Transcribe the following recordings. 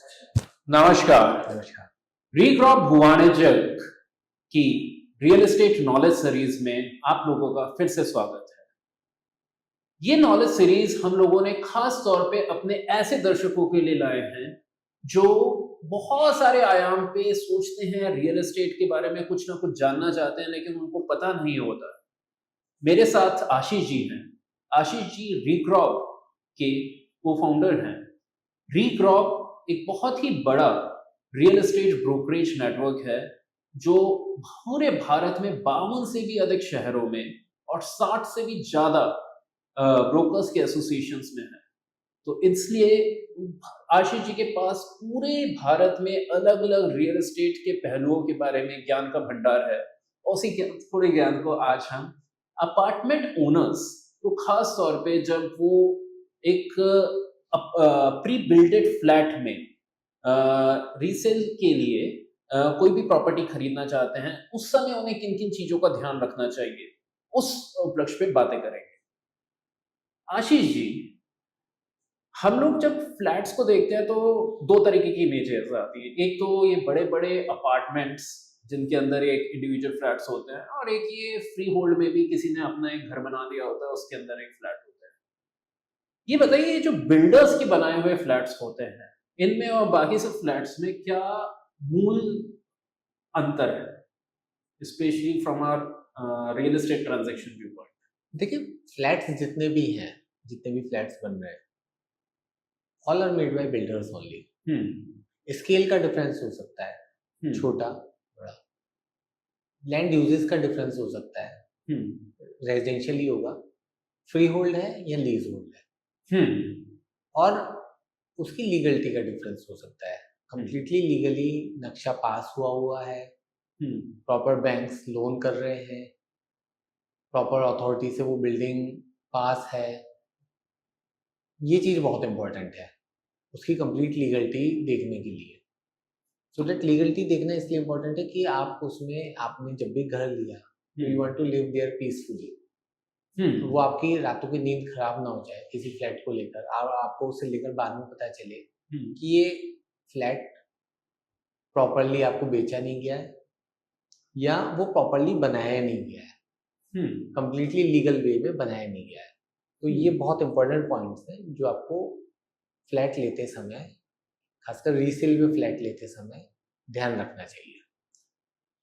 नमस्कार। नमस्कार। रीक्रॉप भुवानेजक की रियल एस्टेट नॉलेज सीरीज में आप लोगों का फिर से स्वागत है। ये नॉलेज सीरीज हम लोगों ने खास तौर पे अपने ऐसे दर्शकों के लिए लाए हैं जो बहुत सारे आयाम पे सोचते हैं, रियल एस्टेट के बारे में कुछ ना कुछ जानना चाहते हैं लेकिन उनको पता नहीं होता। मेरे साथ आशीष जी हैं। आशीष जी रीक्रॉप के को फाउंडर हैं। रीक्रॉप एक बहुत ही बड़ा रियल एस्टेट ब्रोकरेज नेटवर्क है जो पूरे भारत में 52 से भी अधिक शहरों में और 60 से भी ज्यादा ब्रोकर्स के एसोसिएशंस में है। तो इसलिए आशीष जी के पास पूरे भारत में अलग अलग रियल एस्टेट के पहलुओं के बारे में ज्ञान का भंडार है। उसी के थोड़े ज्ञान को आज हम अपार्टमेंट ओनर्स को खास तौर पे जब वो एक प्री बिल्डेड फ्लैट में रीसेल के लिए कोई भी प्रॉपर्टी खरीदना चाहते हैं, उस समय उन्हें किन किन चीजों का ध्यान रखना चाहिए, उस उपलक्ष्य पे बातें करेंगे। आशीष जी, हम लोग जब फ्लैट्स को देखते हैं तो दो तरीके की इमेजेस आती है। एक तो ये बड़े बड़े अपार्टमेंट्स जिनके अंदर एक इंडिविजुअल फ्लैट्स होते हैं, और एक ये फ्री होल्ड में भी किसी ने अपना एक घर बना दिया होता है, उसके अंदर एक फ्लैट होता है। ये बताइए, ये जो बिल्डर्स के बनाए हुए फ्लैट्स होते हैं, इनमें और बाकी सब फ्लैट्स में क्या मूल अंतर है, specially from our real estate transaction view point? देखिए, फ्लैट्स जितने भी हैं, जितने भी फ्लैट्स बन रहे हैं, all are made by builders only. Scale का डिफरेंस हो सकता है, छोटा बड़ा, लैंड यूजेस का डिफरेंस हो सकता है, रेजिडेंशियल ही होगा, फ्री होल्ड है या लीज होल्ड है, और उसकी लीगलिटी का डिफरेंस हो सकता है। कंप्लीटली लीगली नक्शा पास हुआ है, प्रॉपर बैंक्स लोन कर रहे हैं, प्रॉपर अथॉरिटी से वो बिल्डिंग पास है। ये चीज बहुत इंपॉर्टेंट है, उसकी कंप्लीट लीगलिटी देखने के लिए। सो दैट लीगलिटी देखना इसलिए इंपॉर्टेंट है कि आप उसमें, आपने जब भी घर लिया, you want to live there peacefully, वो आपकी रातों की नींद खराब ना हो जाए किसी फ्लैट को लेकर, और आपको उसे लेकर बाद में पता चले कि ये फ्लैट प्रॉपरली आपको बेचा नहीं गया है या वो प्रॉपरली बनाया नहीं गया है, कंप्लीटली लीगल वे में बनाया नहीं गया है। तो ये बहुत इंपॉर्टेंट पॉइंट्स हैं जो आपको फ्लैट लेते समय, खासकर रीसेल में फ्लैट लेते समय ध्यान रखना चाहिए।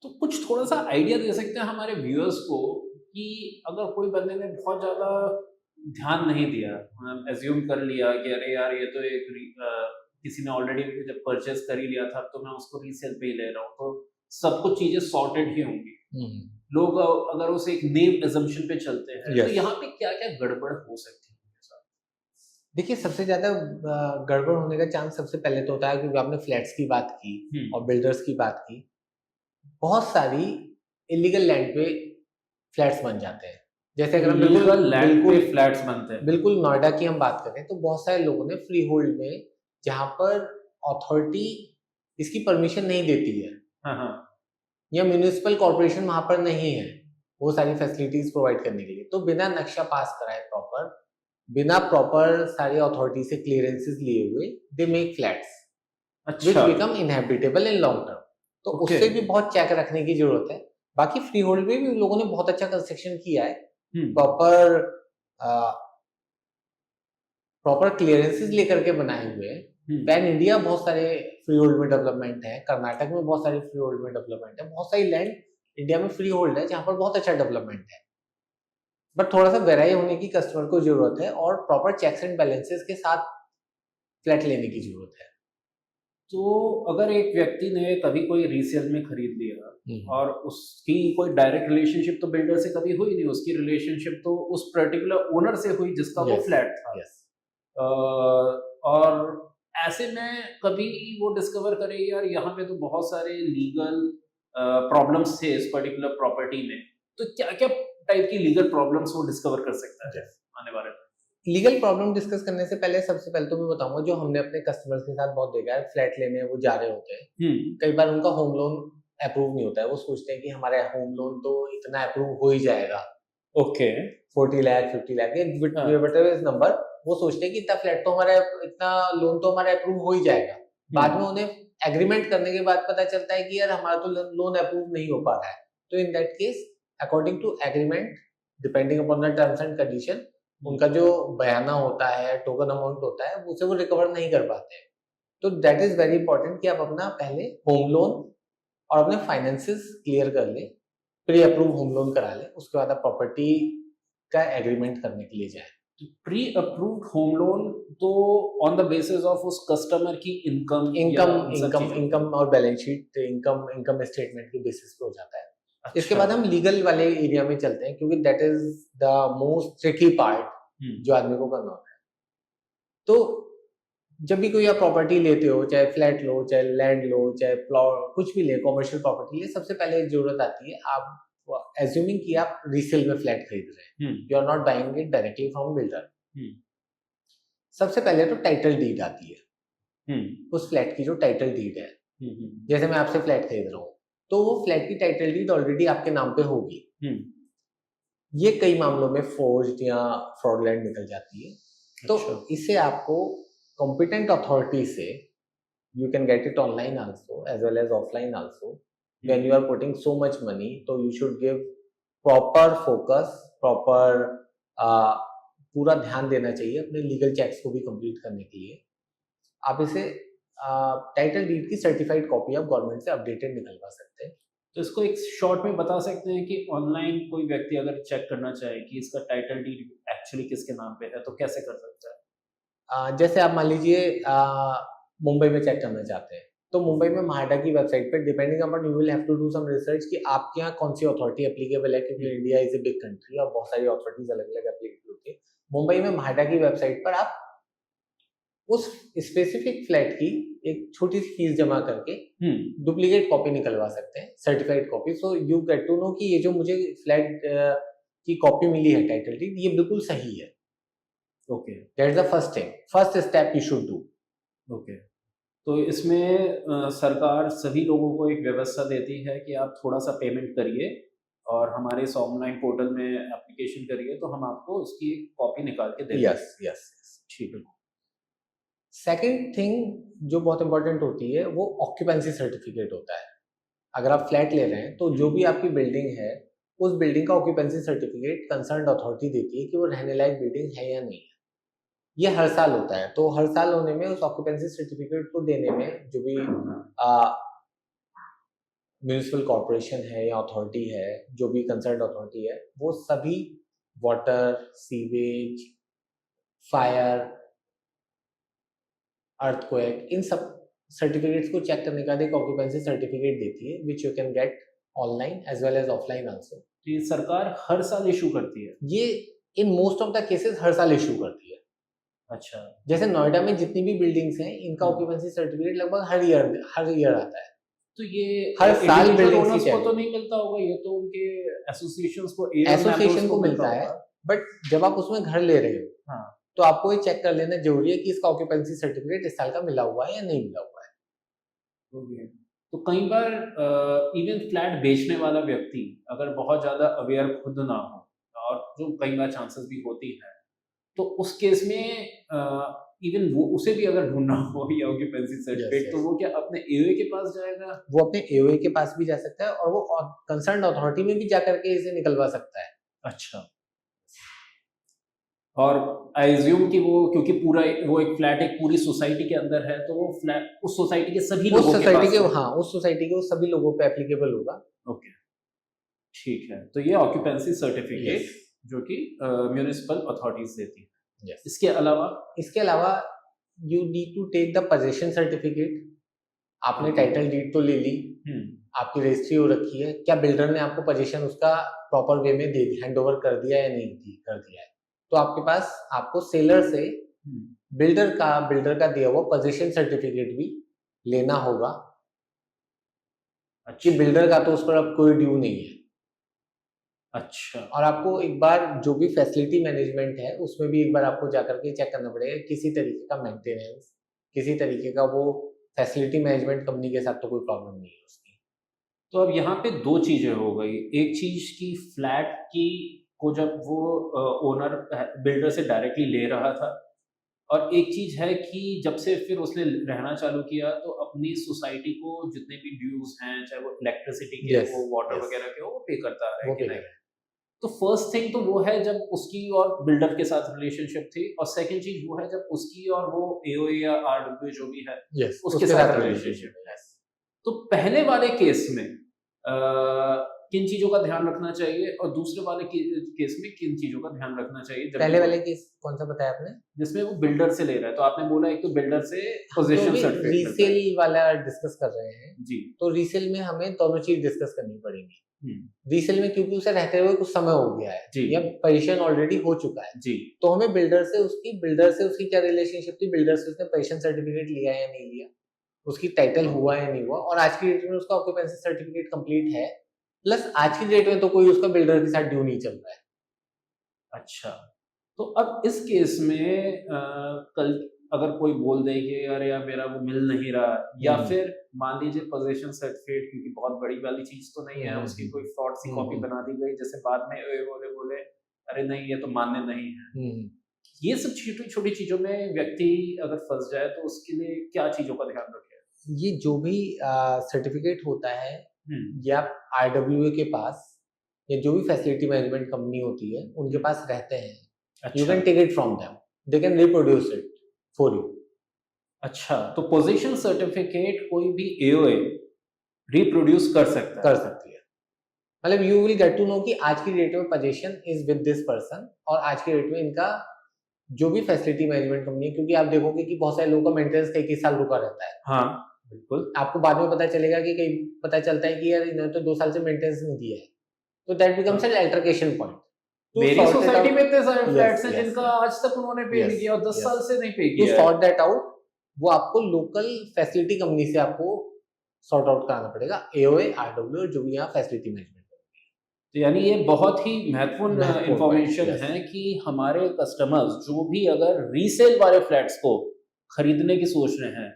तो कुछ थोड़ा सा आइडिया दे सकते हैं हमारे व्यूअर्स को कि अगर कोई बंदे ने बहुत ज्यादा ध्यान नहीं दिया, एज्यूम कर लिया कि अरे यार ये तो एक किसी ने ऑलरेडी जब परचेज कर ही लिया था, तो मैं उसको रीसेल पे ही ले रहा हूँ, तो सब कुछ चीजें सॉर्टेड ही होंगी। लोग अगर उस एक नेम अजम्पशन पे चलते हैं, तो यहाँ पे क्या क्या गड़बड़ हो सकती है? देखिए, सबसे ज्यादा गड़बड़ होने का चांस सबसे पहले तो होता है, क्योंकि आपने फ्लैट्स की बात की और बिल्डर्स की बात की, बहुत सारी इलीगल लैंड पे फ्लैट्स बन जाते हैं। जैसे अगर हम बिल्कुल फ्लैट्स बनते हैं, बिल्कुल नोएडा की हम बात करें तो बहुत सारे लोगों ने फ्री होल्ड में, जहां पर अथॉरिटी इसकी परमिशन नहीं देती है, या म्यूनिसिपल कॉर्पोरेशन वहां पर नहीं है वो सारी फैसिलिटीज प्रोवाइड करने के लिए, तो बिना नक्शा पास कराए, प्रॉपर बिना प्रॉपर सारी अथॉरिटी से क्लियरेंसेस लिए हुए, they make flats which become inhabitable in long term. तो उससे भी बहुत चेक रखने की जरूरत है। बाकी फ्री होल्ड में भी लोगों ने बहुत अच्छा कंस्ट्रक्शन किया है, प्रॉपर क्लियरेंसेस लेकर के बनाए हुए हैं। पैन इंडिया बहुत सारे फ्री होल्ड में डेवलपमेंट है, कर्नाटक में बहुत सारे फ्री होल्ड में डेवलपमेंट है, बहुत सारी लैंड इंडिया में फ्री होल्ड है जहां पर बहुत अच्छा डेवलपमेंट है। बट थोड़ा सा वेराई होने की कस्टमर को जरूरत है, और प्रॉपर चेक्स एंड बैलेंसेस के साथ फ्लैट लेने की जरूरत है। तो अगर एक व्यक्ति ने कभी कोई रीसेल में खरीद लिया और उसकी कोई डायरेक्ट रिलेशनशिप तो बिल्डर से कभी हुई नहीं, उसकी रिलेशनशिप तो उस पर्टिकुलर ओनर से हुई जिसका वो फ्लैट था, और ऐसे में कभी वो डिस्कवर करे यार यहाँ पे तो बहुत सारे लीगल प्रॉब्लम्स थे इस पर्टिकुलर प्रॉपर्टी में, तो क्या क्या टाइप की लीगल प्रॉब्लम्स वो डिस्कवर कर सकता है आने वाले में? लीगल प्रॉब्लम डिस्कस करने से पहले सबसे पहले तो मैं बताऊंगा, जो हमने अपने कस्टमर्स के साथ बहुत देखा है, फ्लैट लेने वो जा रहे होते हैं, कई बार उनका होम लोन अप्रूव नहीं होता है। वो सोचते हैं कि हमारे होम लोन तो इतना अप्रूव हो ही जाएगा, 40 लाख 50 लाख नंबर, वो सोचते हैं कि इतना फ्लैट तो हमारा, इतना लोन तो हमारा अप्रूव हो ही जाएगा। बाद में उन्हें एग्रीमेंट करने के बाद पता चलता है कि यार हमारा तो लोन अप्रूव नहीं हो पा रहा है, तो in that case according to agreement depending upon the terms and condition उनका जो बयाना होता है, टोकन अमाउंट होता है, उसे वो रिकवर नहीं कर पाते हैं। तो दैट इज वेरी इंपॉर्टेंट कि आप अपना पहले होम लोन और अपने फाइनेंसेस क्लियर कर ले, प्री अप्रूव होम लोन करा ले, उसके बाद आप प्रॉपर्टी का एग्रीमेंट करने के लिए जाए। प्री अप्रूव्ड होम लोन तो ऑन द बेसिस ऑफ उस कस्टमर की इनकम और बैलेंस शीट, इनकम स्टेटमेंट के बेसिस पे हो जाता है। अच्छा। इसके बाद हम लीगल वाले एरिया में चलते हैं, क्योंकि that is the most tricky part जो आदमी को करना होता है। तो जब भी कोई आप प्रॉपर्टी लेते हो, चाहे फ्लैट लो, चाहे लैंड लो, चाहे प्लॉट, कुछ भी ले, कॉमर्शियल प्रॉपर्टी ले, सबसे पहले जरूरत आती है, आप एज्यूमिंग कि आप रीसेल में फ्लैट खरीद रहे हैं, you are not buying it directly from builder. सबसे पहले तो टाइटल डीड आती है, उस फ्लैट की जो टाइटल डीड है। जैसे मैं आपसे फ्लैट खरीद रहा हूँ, तो वो फ्लैट की टाइटल डीड ऑलरेडी आपके नाम पे होगी। ये कई मामलों में फोर्ज्ड या फ्रॉडलेंट निकल जाती है। तो इसे आपको कॉम्पिटेंट अथॉरिटी से, you can get it online also as well as offline also. When you are putting so much money, so you should give proper focus, पूरा ध्यान देना चाहिए अपने लीगल चेक्स को भी कंप्लीट करने के लिए। आप इसे टाइटल डीड की सर्टिफाइड कॉपी आप गवर्नमेंट से अपडेटेड निकलवा सकते हैं। तो इसको एक शॉर्ट में बता सकते हैं कि ऑनलाइन कोई व्यक्ति अगर चेक करना चाहे कि इसका टाइटल डीड एक्चुअली किसके नाम पे है, तो कैसे कर सकता है? जैसे आप मान लीजिए मुंबई में चेक करना चाहते हैं, तो मुंबई में महाडा की वेबसाइट पर depending upon you will have to do some research कि आपके यहाँ कौन सी अथॉरिटी एप्लीकेबल है, क्योंकि India is a big country और बहुत सारी अथॉरिटीज अलग अलग एप्लीकेबल होती है। मुंबई में महाडा की वेबसाइट पर आप उस स्पेसिफिक फ्लैट की एक छोटी सी फीस जमा करके डुप्लीकेट कॉपी निकलवा सकते हैं, certified copy. So you get to know कि ये जो मुझे फ्लैट की कॉपी मिली है टाइटल डीड, ये बिल्कुल सही है। Okay, that's the first thing, first step you should do. Okay, तो इसमें सरकार सभी लोगों को एक व्यवस्था देती है कि आप थोड़ा सा पेमेंट करिए और हमारे इस ऑनलाइन पोर्टल में एप्लीकेशन करिए, तो हम आपको उसकी एक कॉपी निकाल के देंगे। यस यस, ठीक है। सेकंड थिंग जो बहुत इंपॉर्टेंट होती है वो ऑक्यूपेंसी सर्टिफिकेट होता है। अगर आप फ्लैट ले रहे हैं तो जो भी आपकी बिल्डिंग है, उस बिल्डिंग का ऑक्यूपेंसी सर्टिफिकेट कंसर्न्ड अथॉरिटी देती है कि वो रहने लायक बिल्डिंग है या नहीं है। ये हर साल होता है, तो हर साल होने में उस ऑक्यूपेंसी सर्टिफिकेट को देने में जो भी म्यूनिसिपल कॉर्पोरेशन है या अथॉरिटी है, जो भी कंसर्न्ड अथॉरिटी है, वो सभी वाटर, सीवेज, फायर, अर्थक्वेक, इन सब सर्टिफिकेट्स को चेक करने का एक ऑक्यूपेंसी सर्टिफिकेट देती है, which you can get online as well as offline also. ये सरकार हर साल इशू करती है? ये in most of the cases हर साल इशू करती है। अच्छा, जैसे नोएडा में जितनी भी बिल्डिंग्स हैं, इनका ऑक्यूपेंसी सर्टिफिकेट लगभग हर ईयर आता है। तो ये हर साल बिल्डिंग्स को तो नहीं मिलता होगा, ये तो उनके एसोसिएशन को मिलता है। बट जब आप उसमें घर ले रहे हो, हाँ, तो आपको ये चेक कर लेना जरूरी है कि इसका ऑक्यूपेंसी सर्टिफिकेट इस साल का मिला हुआ है या नहीं मिला हुआ है। तो कई बार इवन फ्लैट बेचने वाला व्यक्ति अगर बहुत ज्यादा अवेयर खुद ना हो, और जो कई बार चांसेस भी होती है, तो उस केस में इवन वो उसे भी अगर ढूंढना हो या ऑक्यूपेंसी सर्टिफिकेट, तो वो क्या अपने एओए के पास जाएगा? वो अपने एओए के पास भी जा सकता है और वो कंसर्न्ड अथॉरिटी में भी जाकर के इसे निकलवा सकता है। अच्छा, और आई अज्यूम कि वो क्योंकि पूरा वो एक फ्लैट एक पूरी सोसाइटी के अंदर है, तो वो फ्लैट उस सोसाइटी के सभी लोगों के पास, हाँ, उस सोसाइटी के सभी लोगों पे एप्लीकेबल होगा। ओके, ठीक है। तो ये ऑक्यूपेंसी सर्टिफिकेट जो कि म्युनिसिपल अथॉरिटीज देती है। इसके अलावा you need to take the possession certificate. आपने टाइटल डीड तो ले ली, आपकी रजिस्ट्री हो रखी है, क्या बिल्डर ने आपको पोजेशन उसका प्रॉपर वे में दे दी, हैंड ओवर कर दिया या नहीं कर दिया है? तो आपके पास आपको सेलर से बिल्डर का दिया हुआ पोजेशन सर्टिफिकेट भी लेना होगा। अच्छा, कि बिल्डर का तो उस पर अब कोई ड्यू नहीं है। अच्छा, और आपको एक बार जो भी फैसिलिटी मैनेजमेंट है उसमें भी एक बार आपको जाकर के चेक करना पड़ेगा, किसी तरीके का मेंटेनेंस, किसी तरीके का वो फैसिलिटी मैनेजमेंट कंपनी के साथ तो कोई प्रॉब्लम नहीं है उसकी। तो अब यहाँ पे दो चीजें हो गई। एक चीज की फ्लैट की को जब वो ओनर बिल्डर से डायरेक्टली ले रहा था, और एक चीज है कि जब से फिर उसने रहना चालू किया तो अपनी सोसाइटी को जितने भी ड्यूज हैं, चाहे वो इलेक्ट्रिसिटी के यस हो, वाटर यस वगैरह के हो, वो पे करता है वो कि पे नहीं। कर रहे तो फर्स्ट थिंग तो वो है जब उसकी और बिल्डर के साथ रिलेशनशिप थी, और सेकंड चीज वो है जब उसकी और वो एओए या आरडब्ल्यू जो भी है हैं। यस उसके उसके साथ साथ रिलेशनशिप रिलेशनशिप। है। तो पहले वाले केस में किन चीजों का ध्यान रखना चाहिए और दूसरे वाले केस में किन चीजों का ध्यान रखना चाहिए जब पहले भी वाले केस कौन सा बताया आपने? जिसमें वो बिल्डर से ले रहा है? तो आपने बोला एक तो बिल्डर से हम तो पोजीशन अभी सर्टिफिकेट मिलता रीसेल है। वाला डिस्कस कर रहे हैं। जी। तो रीसेल में हमें दोनों चीज डिस्कस करनी पड़ेगी। हम्म। रीसेल में क्योंकि उसे रहते हुए कुछ समय हो गया है जी। या पोजीशन ऑलरेडी हो चुका है, जी। तो हमें बिल्डर से उसकी क्या रिलेशनशिप थी, बिल्डर से उसने पोजीशन सर्टिफिकेट लिया या नहीं लिया, उसकी टाइटल हुआ या नहीं हुआ, और आज की डेट में उसका ऑक्यूपेंसी सर्टिफिकेट कंप्लीट है, प्लस आज की डेट में तो कोई उसका बिल्डर के साथ ड्यू नहीं चल रहा है। अच्छा, तो अब इस केस में कल अगर कोई बोल दे कि अरे यार मेरा वो मिल नहीं रहा, या फिर मान लीजिए पोजीशन सर्टिफिकेट क्योंकि बहुत बड़ी वाली चीज तो नहीं है, उसकी कोई फ्रॉड सी कॉपी बना दी गई, जैसे बाद में बोले बोले अरे नहीं ये तो मान्य नहीं है। ये सब छोटी छोटी चीजों में व्यक्ति अगर फंस जाए तो उसके लिए क्या चीजों का ध्यान रखे? ये जो भी सर्टिफिकेट होता है हम्म। या आरडब्ल्यूए के पास या जो भी फैसिलिटी मैनेजमेंट कंपनी होती है उनके पास रहते हैं, यू अच्छा। Can take it from them, they can reproduce it for you. अच्छा, तो पोजीशन सर्टिफिकेट कोई भी एओए रिप्रोड्यूस कर सकता है? कर सकती है। मतलब you will get to know कि आज की डेट में position is with this person, और आज की डेट में इनका जो भी फैसिलिटी मैनेजमेंट कंपनी है, क्योंकि आप देखोगे कि बहुत सारे लोगों का मेंटेनेंस कई साल रुका रहता है। हाँ बिल्कुल। आपको बाद में पता चलेगा कि कई पता चलता है कि यार इन्होंने तो 2 साल से मेंटेनेंस नहीं दिया है, तो that becomes N altercation point. मेरी सोसाइटी में इतने सारे फ्लैट्स हैं yes, जिनका yes. आज तक उन्होंने पे नहीं Yes, किया और 10 yes. साल से नहीं पे टू किया है। सॉर्ट दैट आउट, वो आपको लोकल फैसिलिटी कंपनी से आपको सॉर्ट आउट कराना पड़ेगा, एओए आरडब्ल्यू जो भी यहाँ फैसिलिटी मैनेजमेंट। तो यानी ये बहुत ही महत्वपूर्ण इंफॉर्मेशन yes. है कि हमारे कस्टमर्स जो भी अगर रीसेल वाले फ्लैट्स को खरीदने की सोच रहे हैं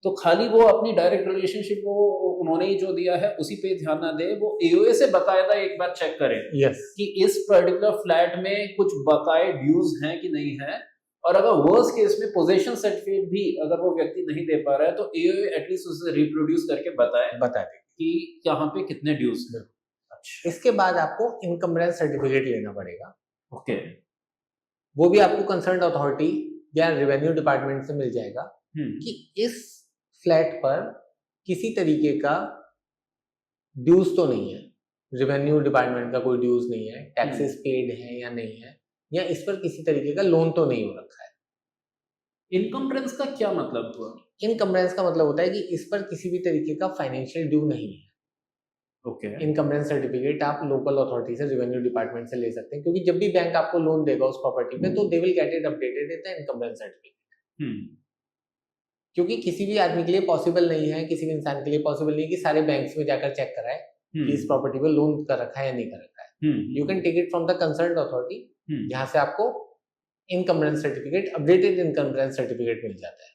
तो खाली वो अपनी डायरेक्ट रिलेशनशिप को उन्होंने ही जो दिया है उसी पे ध्यान ना दे, वो एओए से बकायदा एक बार चेक करें yes. कि इस पर्टिकुलर फ्लैट में कुछ बकाए ड्यूज हैं कि नहीं है, और अगर वर्स्ट केस में पोजीशन सर्टिफिकेट भी अगर वो व्यक्ति नहीं दे पा रहा है तो एओए एटलीस्ट उसे रिप्रोड्यूस करके बता दे कि यहाँ पे कितने ड्यूज हैं। अच्छा। इसके बाद आपको इनकम्बरेंस सर्टिफिकेट लेना पड़ेगा। ओके। वो भी आपको कंसर्न अथॉरिटी या रेवेन्यू डिपार्टमेंट से मिल जाएगा कि इस फ्लैट पर किसी तरीके का ड्यूज तो नहीं है, रेवेन्यू डिपार्टमेंट का कोई ड्यूज नहीं है, टैक्सेस पेड है या नहीं है, या इस पर किसी तरीके का लोन तो नहीं हो रखा है। इनकम्बरेंस का क्या मतलब हुआ? इनकम्बरेंस का मतलब होता है कि इस पर किसी भी तरीके का फाइनेंशियल ड्यू नहीं है। ओके। इनकम्बरेंस सर्टिफिकेट आप लोकल अथॉरिटी से, रेवेन्यू डिपार्टमेंट से ले सकते हैं, क्योंकि जब भी बैंक आपको लोन देगा उस प्रॉपर्टी पे तो they will get it updated with the encumbrance certificate. क्योंकि किसी भी आदमी के लिए पॉसिबल नहीं है, किसी भी इंसान के लिए पॉसिबल नहीं कि सारे बैंक्स में जाकर चेक कराए कि इस प्रॉपर्टी पे लोन कर रखा है या नहीं कर रखा है। You can take it from the concerned authority, जहां से आपको encumbrance certificate, updated encumbrance certificate मिल जाता है।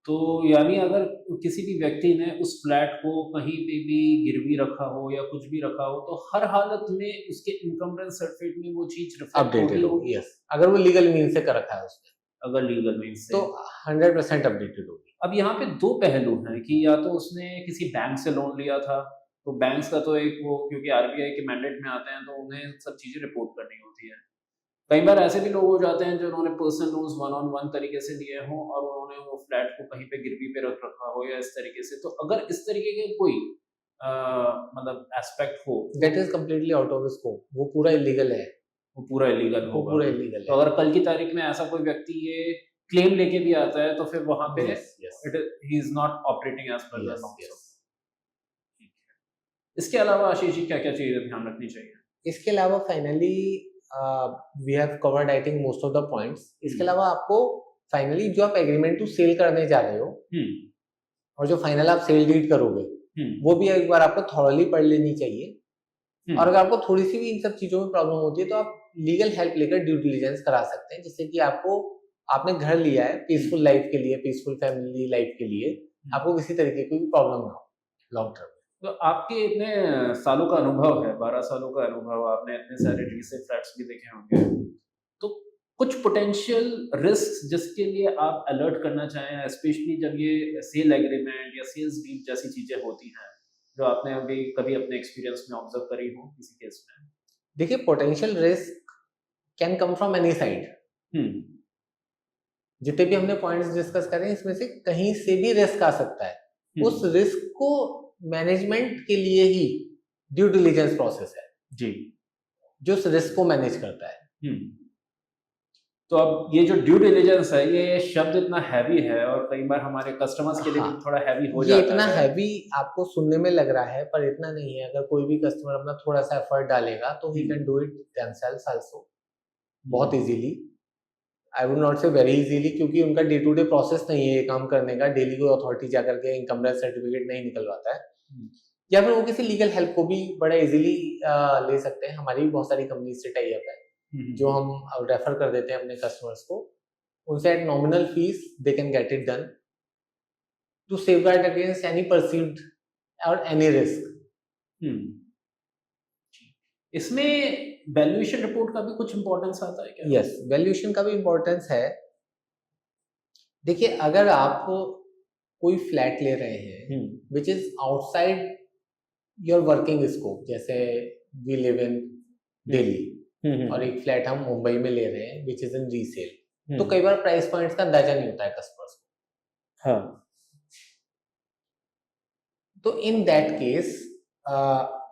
तो यानी अगर किसी भी व्यक्ति ने उस फ्लैट को कहीं पे भी गिरवी रखा हो या कुछ भी रखा हो तो हर हालत में उसके इनकम्बरेंस सर्टिफिकेट में वो चीज अपडेटेड होगी। यस, अगर वो लीगल मीन से कर रखा है उसने, अगर लीगल मीन से तो 100% अपडेटेड होगी। अब यहाँ पे दो पहलू हैं कि या तो उसने किसी बैंक से लोन लिया था, तो बैंक्स का तो एक वो क्योंकि आरबीआई के मैंडेट में आते हैं तो उन्हें सब चीजें रिपोर्ट करनी होती है। कई बार ऐसे भी लोग हो जाते हैं जो उन्होंने पर्सनल लोन्स 1-on-1 तरीके से लिए हों और उन्होंने वो फ्लैट को कहीं पे गिरवी पे रख रखा हो या इस तरीके से। तो अगर इस तरीके के कोई मतलब एस्पेक्ट हो, that is completely out of scope, वो पूरा इलीगल है, वो पूरा इलीगल वो होगा। पूरा इलीगल तो है। अगर कल की तारीख में ऐसा कोई व्यक्ति ये क्लेम लेके भी आता है तो फिर वहां पे ही is not operating as per the norms. इसके अलावा आशीष जी क्या क्या चीजें ध्यान रखनी चाहिए? इसके अलावा finally we have covered I think most of the points. इसके अलावा आपको फाइनली जो आप एग्रीमेंट टू सेल करने जा रहे हो और जो फाइनल आप सेल डीड करोगे वो भी एक बार आपको थॉरली पढ़ लेनी चाहिए। और अगर आपको थोड़ी सी भी इन सब चीजों में प्रॉब्लम होती है तो आप लीगल हेल्प लेकर ड्यू डिलिजेंस करा सकते हैं, जिससे कि आपने घर लिया है पीसफुल लाइफ के लिए, पीसफुल फैमिली लाइफ के लिए, आपको किसी तरीके की प्रॉब्लम ना हो लॉन्ग टर्म। तो आपके इतने सालों का अनुभव है, 12 सालों का अनुभव, आपने इतने सारे रीसेल फ्लैट्स भी देखे होंगे, तो कुछ पोटेंशियल रिस्क जिसके लिए आप अलर्ट करना चाहें, स्पेशली जब ये सेल एग्रीमेंट या सेल्स डील जैसी चीजें होती हैं, जो आपने अभी कभी अपने एक्सपीरियंस में ऑब्जर्व करी हो किसी केस में? देखिए, potential risk can come from any side. जितने भी हमने पॉइंट्स डिस्कस करे इसमें से कहीं से भी रिस्क आ सकता है। उस रिस्क को मैनेजमेंट के लिए ही ड्यू डिलिजेंस प्रोसेस है जी, जो उस रिस्क को मैनेज करता है। तो अब ये जो ड्यू डिलिजेंस है, ये शब्द इतना हैवी है और कई बार हमारे कस्टमर्स के लिए भी थोड़ा हैवी हो जाता है। ये इतना हैवी आपको सुनने में लग रहा है, पर इतना नहीं है। अगर कोई भी कस्टमर अपना थोड़ा सा एफर्ट डालेगा तो he can do it themselves also, बहुत इजीली। आई वुड नॉट से वेरी इजीली, क्योंकि उनका डे टू डे प्रोसेस नहीं है ये काम करने का। डेली कोई अथॉरिटी जाकर के इनकमरेंस सर्टिफिकेट नहीं निकलवाता है, या फिर वो किसी लीगल हेल्प को भी बड़ा इजीली ले सकते हैं। हमारी भी बहुत सारी कंपनी से टाई अप है जो हम रेफर कर देते हैं अपने कस्टमर्स को। उनसे at nominal fee they can get it done to safeguard against any perceived और एनी रिस्क। इसमें वैल्यूएशन रिपोर्ट का भी कुछ इंपॉर्टेंस आता है क्या? यस, वैल्यूएशन का भी इंपॉर्टेंस है। देखिए, अगर आप कोई फ्लैट ले रहे हैं which is outside your working scope, जैसे वी लिव इन दिल्ली और एक फ्लैट हम मुंबई में ले रहे हैं विच इज इन रीसेल, तो कई बार प्राइस पॉइंट्स का अंदाजा नहीं होता है कस्टमर्स को। हाँ, तो in that case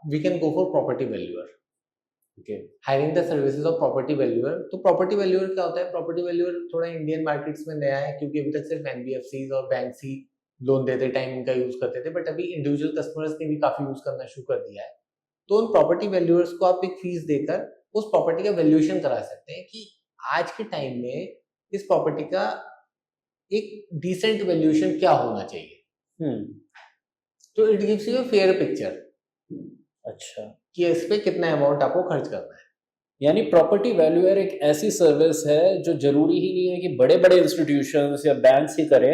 we can go for property valuer, hiring the services of property valuer. तो प्रॉपर्टी वैल्यूअर क्या होता है? प्रॉपर्टी वैल्यूअर थोड़ा इंडियन मार्केट्स में नया है, क्योंकि अभी तक सिर्फ एनबीएफसीज और बैंक्स ही लोन देते टाइम इनका यूज करते थे, बट अभी इंडिविजुअल कस्टमर्स ने भी काफी यूज करना शुरू कर दिया है। तो उन प्रॉपर्टी वैल्यूअर्स को आप एक फीस देकर उस प्रॉपर्टी का वैल्यूएशन करा सकते हैं कि आज के टाइम में इस प्रॉपर्टी का एक डिसेंट वैल्यूएशन क्या होना चाहिए। तो it gives you a fair picture. अच्छा, कि इस पे कितना अमाउंट आपको खर्च करना है। यानी प्रॉपर्टी वैल्यूअर एक ऐसी सर्विस है जो जरूरी ही नहीं है कि बड़े बड़े इंस्टीट्यूशंस या बैंक्स ही करें।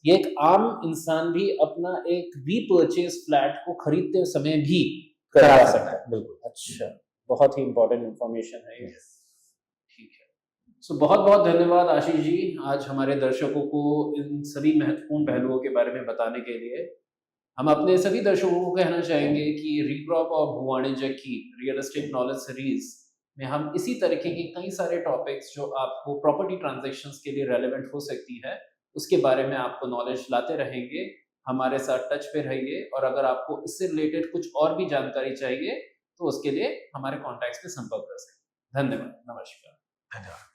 ये एक आम इंसान भी अपना एक रीपर्चेज फ्लैट को खरीदते समय भी करा सकता है। बिल्कुल। अच्छा, बहुत ही इंपॉर्टेंट इंफॉर्मेशन है ये। ठीक है, सो बहुत बहुत धन्यवाद आशीष जी, आज हमारे दर्शकों को इन सभी महत्वपूर्ण पहलुओं के बारे में बताने के लिए। हम अपने सभी दर्शकों को कहना चाहेंगे कि रीक्रॉप और भूवाणिज्य की रियल एस्टेट नॉलेज सीरीज में हम इसी तरीके के कई सारे टॉपिक्स जो आपको प्रॉपर्टी ट्रांजैक्शंस के लिए रेलेवेंट हो सकती है, उसके बारे में आपको नॉलेज लाते रहेंगे। हमारे साथ टच पे रहिए, और अगर आपको इससे रिलेटेड कुछ और भी जानकारी चाहिए तो उसके लिए हमारे कॉन्टैक्ट्स पे संपर्क कर सकते हैं। धन्यवाद, नमस्कार। धन्यवाद।